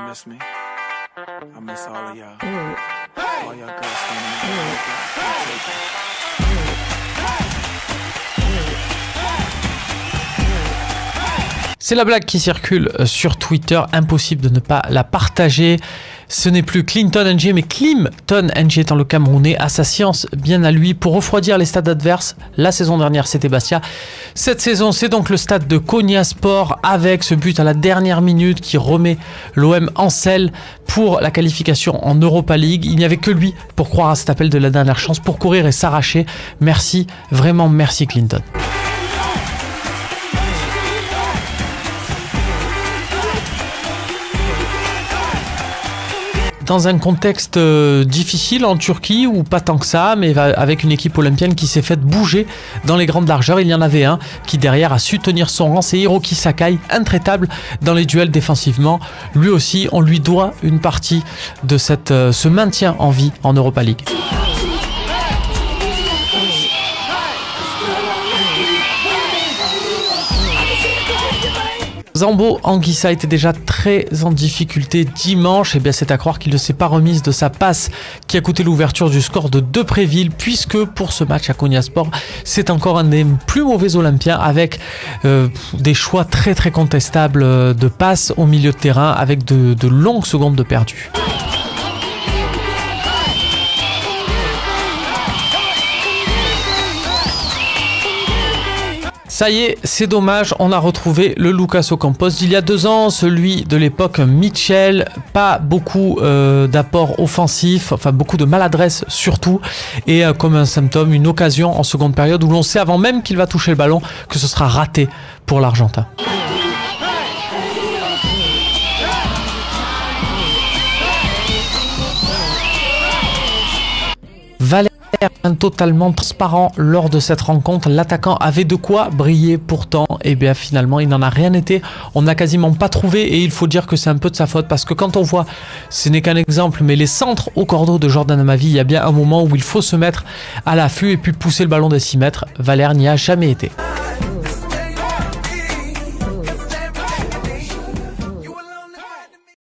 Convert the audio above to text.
miss me? I miss all of y'all. All y'all girls standing in the C'est la blague qui circule sur Twitter, impossible de ne pas la partager. Ce n'est plus Clinton NG, mais Clinton NG étant le Camerounais, à sa science bien à lui pour refroidir les stades adverses. La saison dernière, c'était Bastia. Cette saison, c'est donc le stade de Konyaspor avec ce but à la dernière minute qui remet l'OM en selle pour la qualification en Europa League. Il n'y avait que lui pour croire à cet appel de la dernière chance, pour courir et s'arracher. Merci, vraiment merci Clinton. Dans un contexte difficile en Turquie, ou pas tant que ça, mais avec une équipe olympienne qui s'est faite bouger dans les grandes largeurs. Il y en avait un qui derrière a su tenir son rang, c'est Hiroki Sakai, intraitable dans les duels défensivement. Lui aussi, on lui doit une partie de ce maintien en vie en Europa League. Zambo Anguissa était déjà très en difficulté dimanche, et bien c'est à croire qu'il ne s'est pas remise de sa passe qui a coûté l'ouverture du score de Depréville, puisque pour ce match à Konyaspor, c'est encore un des plus mauvais Olympiens avec des choix très très contestables de passes au milieu de terrain avec de longues secondes de perdu. Ça y est, c'est dommage, on a retrouvé le Lucas Ocampos d'il y a 2 ans, celui de l'époque Mitchell. Pas beaucoup d'apports offensifs, enfin beaucoup de maladresse surtout, et comme un symptôme, une occasion en seconde période où l'on sait avant même qu'il va toucher le ballon que ce sera raté pour l'Argentin. Valère totalement transparent lors de cette rencontre, l'attaquant avait de quoi briller, pourtant et bien finalement il n'en a rien été, on n'a quasiment pas trouvé, et il faut dire que c'est un peu de sa faute, parce que quand on voit, ce n'est qu'un exemple, mais les centres au cordeau de Jordan Amavi, il y a bien un moment où il faut se mettre à l'affût et puis pousser le ballon de 6 mètres. Valère n'y a jamais été.